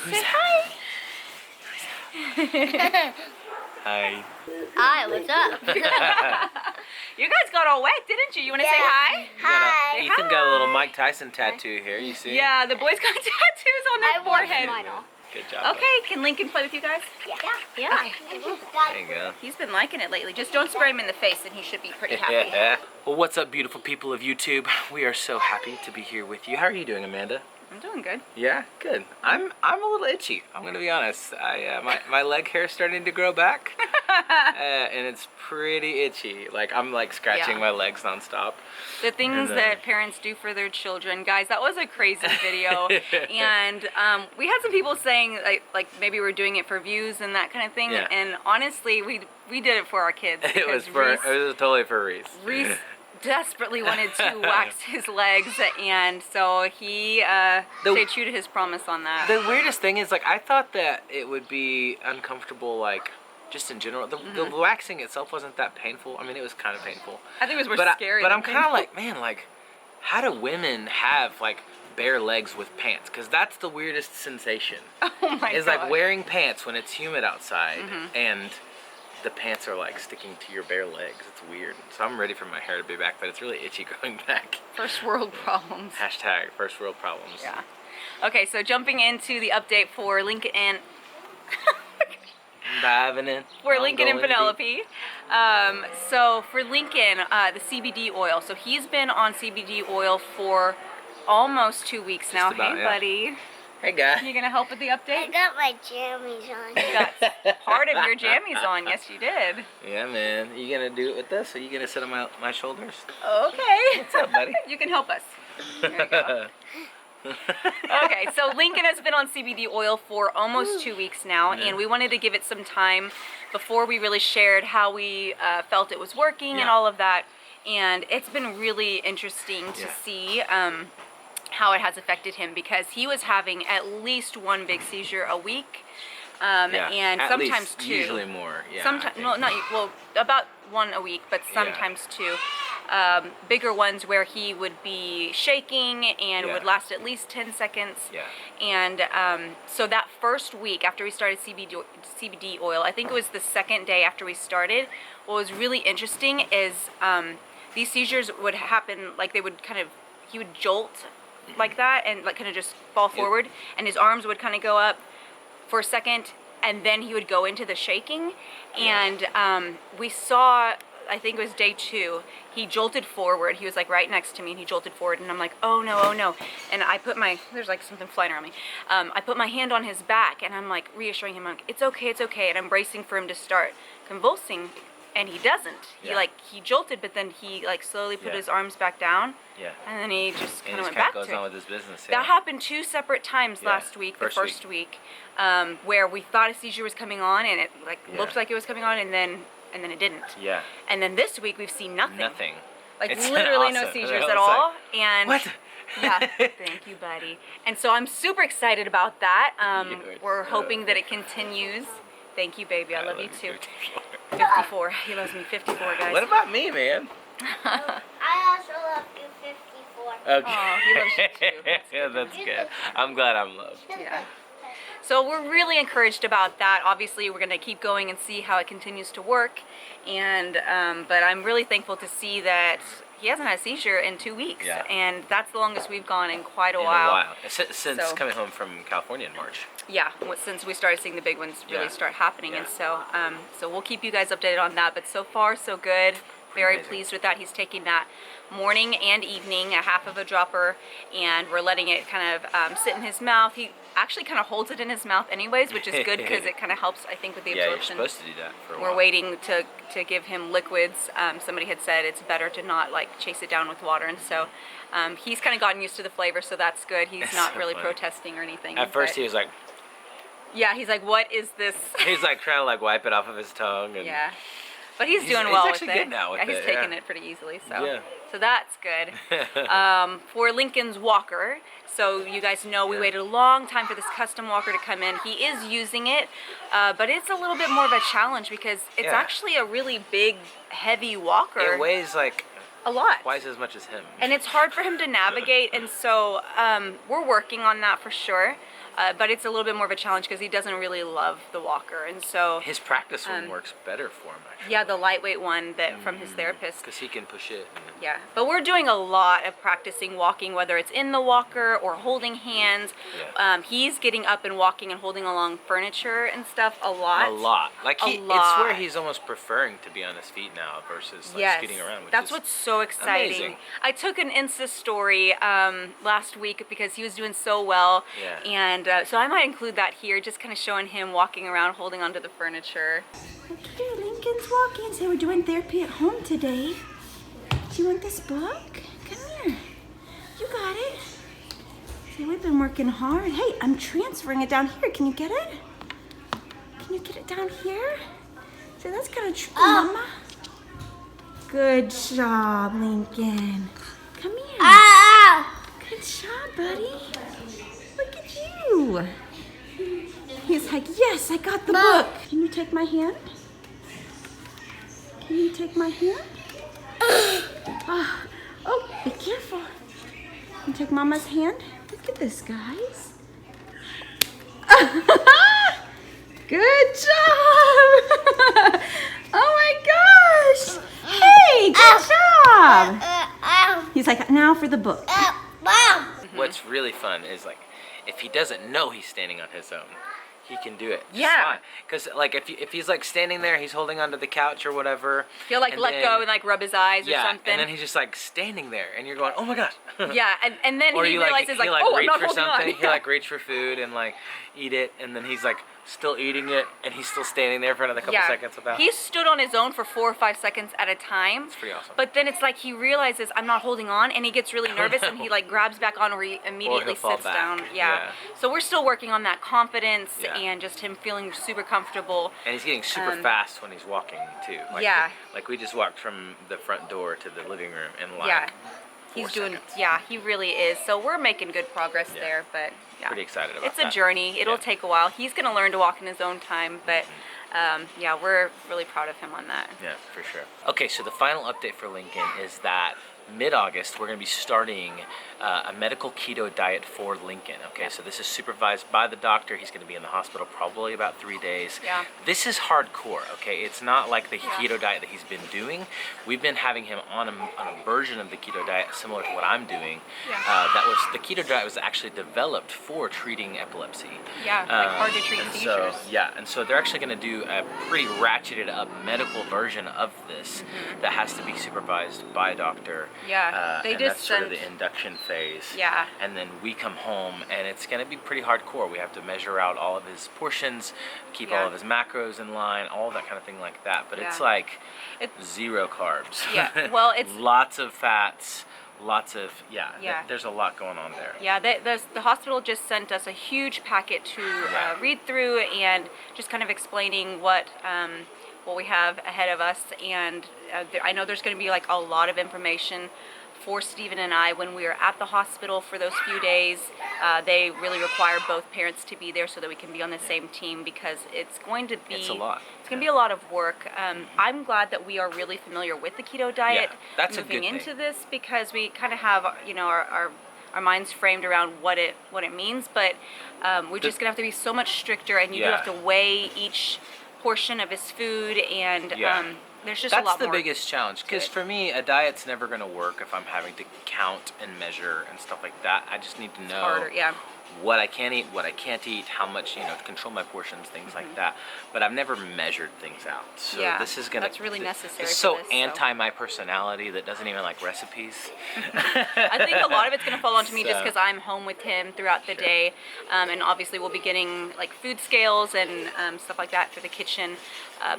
Say hi. Hi. Hi, what's up? You guys got all wet, didn't you? You want to say hi? Hi. Ethan got a little Mike Tyson tattoo here, you see? Yeah, the boys got tattoos on their forehead. Mine off. Good job. Okay, can Lincoln play with you guys? Yeah. Yeah. There you go. He's been liking it lately. Just don't spray him in the face and he should be pretty happy. Well, what's up, beautiful people of YouTube? We are so happy to be here with you. How are you doing, Amanda? I'm doing good. Yeah, good. I'm a little itchy. I'm gonna be honest. My leg hair is starting to grow back, and it's pretty itchy. Like I'm like scratching my legs nonstop. The things that parents do for their children, guys. That was a crazy video, and we had some people saying like maybe we're doing it for views and that kind of thing. Yeah. And honestly, we did it for our kids. It was totally for Reese. Reese desperately wanted to wax his legs, and so he stayed true to his promise on that. The weirdest thing is, like, I thought that it would be uncomfortable, like, just in general. The waxing itself wasn't that painful. I mean, it was kind of painful. I think it was more scary. But I'm kind of like, man, like, how do women have, like, bare legs with pants? Because that's the weirdest sensation. Oh my god. Is like wearing pants when it's humid outside, and the pants are like sticking to your bare legs. It's weird. So I'm ready for my hair to be back, but it's really itchy growing back. First world problems. Hashtag first world problems. Yeah. Okay, so jumping into the update for Lincoln and Lincoln and Penelope. So for Lincoln, the CBD oil. So he's been on CBD oil for almost 2 weeks now. About, hey, buddy. Hey, guy. You gonna help with the update? I got my jammies on. You got part of your jammies on. Yes, you did. Yeah, man. You gonna do it with us? Or you gonna sit on my shoulders? Okay. What's up, buddy? You can help us. There you go. Okay, so Lincoln has been on CBD oil for almost 2 weeks now, and we wanted to give it some time before we really shared how we felt it was working and all of that. And it's been really interesting to see how it has affected him, because he was having at least one big seizure a week, and at sometimes least, two. Usually more. Yeah. Sometimes, well, about one a week, but sometimes two. Bigger ones where he would be shaking and would last at least 10 seconds. Yeah. And so that first week after we started CBD oil, I think it was the second day after we started, what was really interesting is these seizures would happen, like he would jolt like that and like kind of just fall forward, and his arms would kind of go up for a second, and then he would go into the shaking. And we saw, I think it was day 2, he jolted forward. He was like right next to me, and he jolted forward, and I'm like, oh no. And I put there's like something flying around me. I put my hand on his back, and I'm like reassuring him, like, it's okay. And I'm bracing for him to start convulsing, and he doesn't. He jolted, but then he like slowly put his arms back down. Yeah. And then he just kind of went back to it. Goes on with his business. That happened 2 separate times last week. The first week, where we thought a seizure was coming on, and it looked like it was coming on, and then it didn't. Yeah. And then this week we've seen nothing. Nothing. Like it's literally no seizures at all. And what? Yeah. Thank you, buddy. And so I'm super excited about that. We're hoping that it continues. Thank you, baby. I love you too. 54. He loves me 54, guys. What about me, man? I also love you 54. Okay. Oh, he loves you too. That's good. I'm glad I'm loved. Yeah. So we're really encouraged about that. Obviously, we're going to keep going and see how it continues to work. And but I'm really thankful to see that he hasn't had a seizure in 2 weeks, and that's the longest we've gone in quite a while. Since coming home from California in March. Yeah, since we started seeing the big ones really start happening, and so we'll keep you guys updated on that. But so far, so good. Very pleased with that. He's taking that morning and evening, a half of a dropper, and we're letting it kind of sit in his mouth. He actually kind of holds it in his mouth anyways, which is good because it kind of helps, I think, with the absorption. Yeah, you're supposed to do that for a while. We're waiting to give him liquids. Somebody had said it's better to not like chase it down with water, and so he's kind of gotten used to the flavor, so that's good. He's not really protesting or anything. At first he was like, yeah, he's like, what is this? He's like trying to like wipe it off of his tongue. And but he's doing well with it. He's actually good now with it. He's taking it pretty easily, so so that's good. For Lincoln's walker, so you guys know we waited a long time for this custom walker to come in. He is using it, but it's a little bit more of a challenge because it's actually a really big, heavy walker. It weighs like a lot. Twice as much as him. And it's hard for him to navigate, and so we're working on that for sure. but it's a little bit more of a challenge because he doesn't really love the walker, and so His practice one works better for him, actually. yeah, the lightweight one that from his therapist. Because he can push it. Yeah, but we're doing a lot of practicing walking, whether it's in the walker or holding hands. Yeah. He's getting up and walking and holding along furniture and stuff a lot. A lot. Like A it's lot. where he's almost preferring to be on his feet now versus like Yes, scooting around. Which that's is what's so exciting. amazing. I took an Insta story last week because he was doing so well, Yeah. and so I might include that here, just kind of showing him walking around, holding onto the furniture. Okay, Lincoln's walking. So we're doing therapy at home today. Do you want this book? Come here. You got it. See, we've been working hard. Hey, I'm transferring it down here. Can you get it? Can you get it down here? So that's kind of tricky, Mama. Good job, Lincoln. Come here. Good job, buddy. Look at you. He's like, yes, I got the book. Can you take my hand? Can you take my hand? Oh, be careful. Can you take Mama's hand? Look at this, guys. Good job. Oh my gosh. Hey, good job. He's like, now for the book. What's really fun is like, if he doesn't know he's standing on his own, he can do it. Yeah. Because like if he's like standing there, he's holding onto the couch or whatever. He'll like and let then- go and like rub his eyes or Yeah, something. and then he's just like standing there, and you're going, oh my god. Yeah, and then Or he you realizes like, he like oh, I'm reach not for holding something. on. He like reach for food and like eat it, and then he's like still eating it, and he's still standing there for another couple seconds with that. He stood on his own for 4 or 5 seconds at a time. It's pretty awesome. But then it's like he realizes I'm not holding on, and he gets really nervous, and he like grabs back on, or he immediately fall sits back. down. Yeah. So we're still working on that confidence Yeah. and just him feeling super comfortable. And he's getting super fast when he's walking too. Like, Yeah. Like we just walked from the front door to the living room in like Yeah. 4 He's doing, seconds. yeah, he really is. So we're making good progress Yeah. there, but yeah. Pretty excited about It's a that. journey. It'll Yeah. take a while. He's going to learn to walk in his own time, but yeah, we're really proud of him on that. Yeah, for sure. Okay, so the final update for Lincoln is that mid-August we're going to be starting a medical keto diet for Lincoln. Okay, so this is supervised by the doctor. He's going to be in the hospital probably about 3 days. Yeah. This is hardcore. Okay, it's not like the keto diet that he's been doing. We've been having him on a version of the keto diet similar to what I'm doing. That was the keto diet was actually developed for treating epilepsy. Yeah, like hard to treat and seizures. So, yeah, and so they're actually going to do a pretty ratcheted up medical version of this that has to be supervised by a doctor. Yeah, they and just that's sort of sent- the induction phase. Yeah. And then we come home, and it's going to be pretty hardcore. We have to measure out all of his portions, keep all Yeah. of his macros in line, all of that kind of thing like that. But it's Yeah. like It's- 0 carbs. Yeah, well, it's- lots of fats, lots of Yeah. There's a lot going on there. Yeah, the hospital just sent us a huge packet to read through and just kind of explaining what we have ahead of us. And I know there's going to be like a lot of information for Stephen and I when we are at the hospital for those few days. They really require both parents to be there so that we can be on the same team, because it's going to be It's a lot. It's going to be a lot of work. I'm glad that we are really familiar with the keto diet that's a moving good into thing. this, because we kind of have our minds framed around what it means, but we're just gonna have to be so much stricter, and you do Yeah. have to weigh each portion of his food, and there's just a That's lot the more. biggest challenge, because it. for me, a diet's never going to work if I'm having to count and measure and stuff like that. I just need to know harder, yeah. what I can eat, what I can't eat, how much, control my portions, things like that. But I've never measured things out. So Yeah, this is going that's really necessary It's for so this, so. anti my personality that doesn't even like recipes. I think a lot of it's going to fall onto me just So- because I'm home with him throughout the day, and obviously we'll be getting like food scales and stuff like that for the kitchen,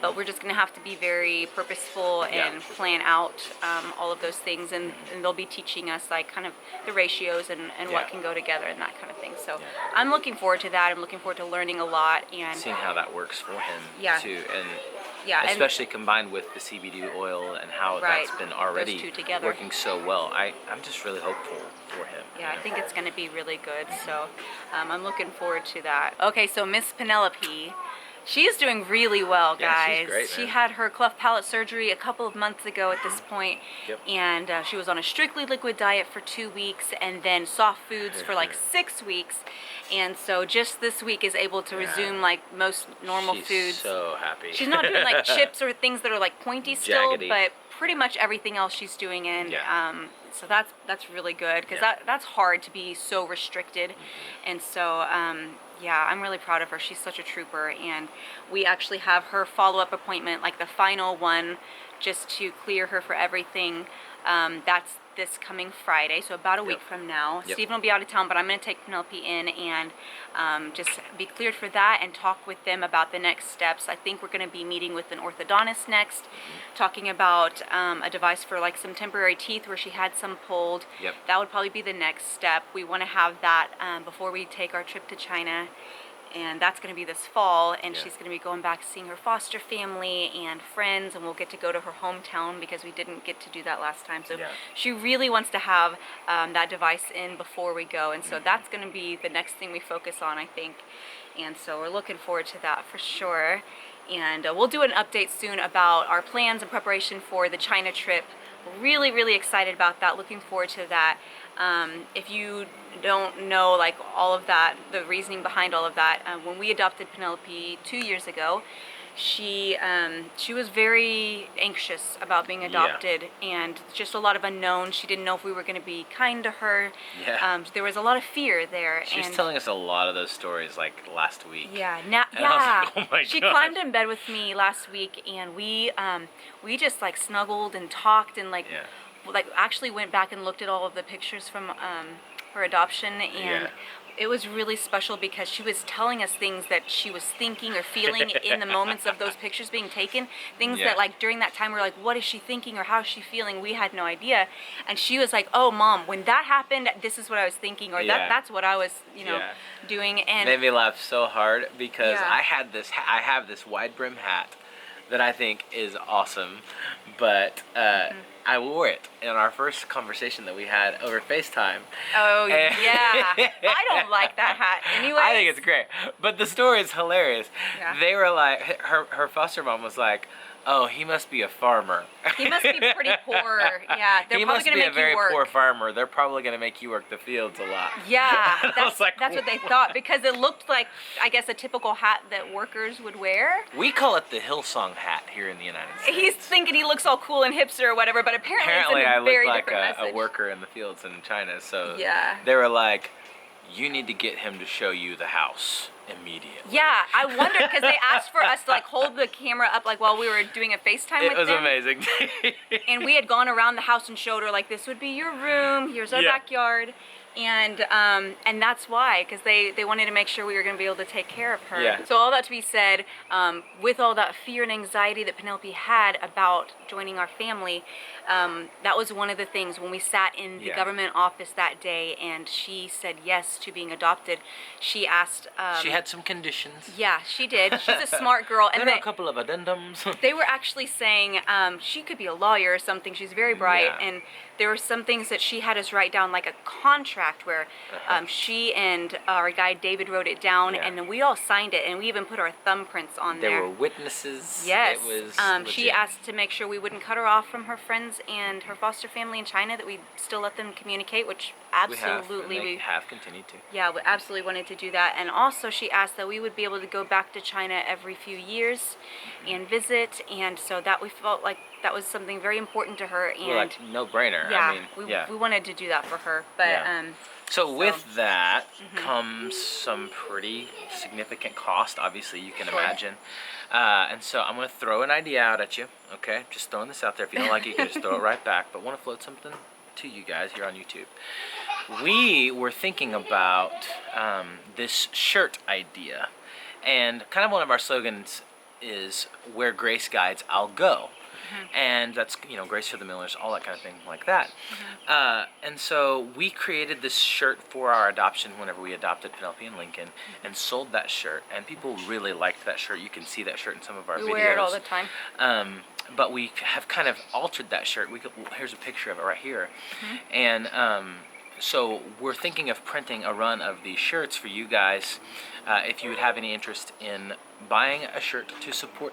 but we're just going to have to be very purposeful and plan out all of those things, and they'll be teaching us like kind of the ratios and what Yeah. can go together and that kind of thing. So I'm looking forward to that. I'm looking forward to learning a lot, and Seeing how that works for him Yeah. too. And yeah, and especially combined with the CBD oil and how Right. that's been Those already two together. working so well. I'm just really hopeful for him. yeah, I think it's going to be really good. So I'm looking forward to that. Okay, so Miss Penelope, She is doing really well, Yeah, guys. she's great, She man. had her cleft palate surgery a couple of months ago at this point, Yep. and she was on a strictly liquid diet for 2 weeks, and then soft foods for like 6 weeks. And so just this week is able to resume like most normal She's foods. so happy. She's not doing like chips or things that are like pointy still, Jaggedy. but pretty much everything else she's doing. And so that's really good because Yeah. that's hard to be so restricted. And so yeah, I'm really proud of her. She's such a trooper, and we actually have her follow-up appointment, like the final one, just to clear her for everything. That's this coming Friday, so about a week from now. Yep. Stephen will be out of town, but I'm going to take Penelope in and just be cleared for that and talk with them about the next steps. I think we're going to be meeting with an orthodontist next, talking about a device for like some temporary teeth where she had some pulled. Yep. That would probably be the next step. We want to have that before we take our trip to China. And that's going to be this fall, and she's going to be going back seeing her foster family and friends, and we'll get to go to her hometown because we didn't get to do that last time. So she really wants to have that device in before we go, and so that's going to be the next thing we focus on, I think. And so we're looking forward to that for sure. And we'll do an update soon about our plans and preparation for the China trip. Really, really excited about that. Looking forward to that. If you don't know like all of that, the reasoning behind all of that, when we adopted Penelope 2 years ago, she was very anxious about being adopted, and just a lot of unknowns. She didn't know if we were going to be kind to her. Yeah. There was a lot of fear there. She was and telling us a lot of those stories like last week. Yeah, And I was like, oh my she gosh. climbed in bed with me last week, and we just like snuggled and talked and like actually went back and looked at all of the pictures from her adoption, and it was really special because she was telling us things that she was thinking or feeling in the moments of those pictures being taken. Things that like during that time we were like, what is she thinking or how is she feeling? We had no idea. And she was like, oh Mom, when that happened, this is what I was thinking, or that's what I was, doing. And made me laugh so hard because I have this wide brim hat that I think is awesome, but I wore it in our first conversation that we had over FaceTime. Oh, yeah. I don't like that hat anyway. I think it's great. But the story is hilarious. Yeah. They were like, her foster mom was like, oh, he must be a farmer. He must be pretty poor. Yeah, they're He probably must going be to a make very you work. poor farmer. They're probably going to make you work the fields a lot. Yeah, I was like, that's what they thought, because it looked like, I guess, a typical hat that workers would wear. We call it the Hillsong hat here in the United States. He's thinking he looks all cool and hipster or whatever, but apparently it's I a very look like different a message. worker in the fields in China, so Yeah. they were like, you need to get him to show you the house immediately. Yeah, I wondered, because they asked for us to like hold the camera up like while we were doing a FaceTime It with was them. amazing. And we had gone around the house and showed her like, this would be your room, here's our backyard. And that's why, because they wanted to make sure we were going to be able to take care of her. Yeah. So all that to be said, with all that fear and anxiety that Penelope had about joining our family, that was one of the things when we sat in the government office that day and she said yes to being adopted. She asked... she had some conditions. Yeah, she did. She's a smart girl. And There are a couple of addendums. they were actually saying she could be a lawyer or something. She's very bright, Yeah. and there were some things that she had us write down, like a contract where she and our guy David wrote it down, and then we all signed it, and we even put our thumbprints on there. There were witnesses. Yes. It was she legit. asked to make sure we wouldn't cut her off from her friends and her foster family in China, that we'd still let them communicate, which absolutely we have continued to. yeah, we absolutely wanted to do that. And also she asked that we would be able to go back to China every few years and visit, and so that we felt like that was something very important to her. And Well, like no brainer. yeah, I mean, we wanted to do that for her. But So with that comes some pretty significant cost, obviously, you can imagine. And so I'm going to throw an idea out at you, okay? Just throwing this out there. If you don't like it, you can just throw it right back. But I want to float something to you guys here on YouTube. We were thinking about this shirt idea. And kind of one of our slogans is, where Grace guides, I'll go. And that's, Grace for the Millers, all that kind of thing like that. And so we created this shirt for our adoption whenever we adopted Penelope and Lincoln, and sold that shirt. And people really liked that shirt. You can see that shirt in some of our videos. we wear it all the time. But we have kind of altered that shirt. Here's a picture of it right here. And So we're thinking of printing a run of these shirts for you guys. If you would have any interest in buying a shirt to support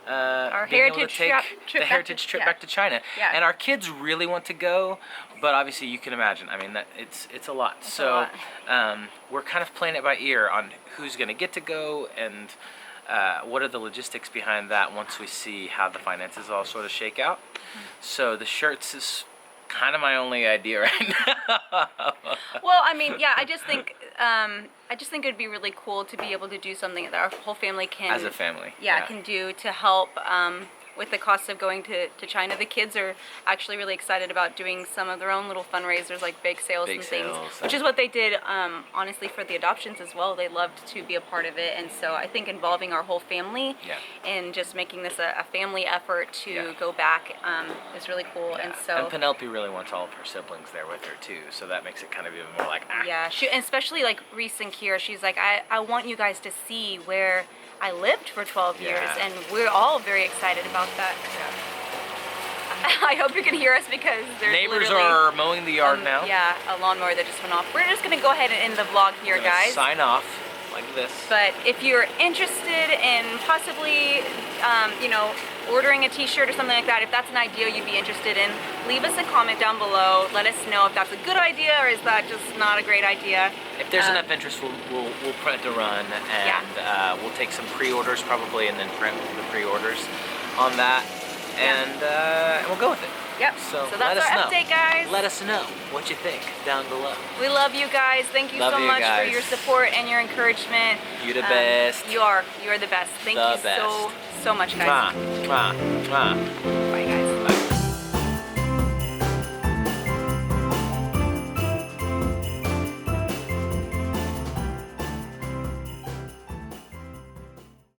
Our being able to heritage take trip the back heritage to- trip yeah. back to China. Yeah. And our kids really want to go, but obviously you can imagine. I mean, that it's a lot. It's a so lot. we're kind of playing it by ear on who's going to get to go and what are the logistics behind that once we see how the finances all sort of shake out. So the shirts is kind of my only idea right now. Well, I mean, yeah, I just think it'd be really cool to be able to do something that our whole family can, As a family. can do to help with the cost of going to China. The kids are actually really excited about doing some of their own little fundraisers, like bake sales Bake and things, sales. which is what they did, honestly, for the adoptions as well. They loved to be a part of it, and so I think involving our whole family and just making this a family effort to go back is really cool. Yeah. And so And Penelope really wants all of her siblings there with her too, so that makes it kind of even more like yeah, and especially like Reese and Kiera, she's like, I want you guys to see where I lived for 12 years, Yeah. and we're all very excited about that. I hope you can hear us because there's Neighbors literally, are mowing the yard now. Yeah, a lawnmower that just went off. We're just gonna go ahead and end the vlog here, We're gonna guys. sign off like this. But if you're interested in possibly, ordering a t-shirt or something like that, if that's an idea you'd be interested in, leave us a comment down below. Let us know if that's a good idea or is that just not a great idea. If there's enough interest, we'll print a run, and we'll take some pre-orders probably, and then print the pre-orders on that, and we'll go with it. Yep. So that's let us our know. update, guys. Let us know what you think down below. We love you guys. Thank you Love so you much guys. for your support and your encouragement. You're the best. You are the best. Thank The you best. so much, guys. Mwah, mwah, mwah. Bye, guys.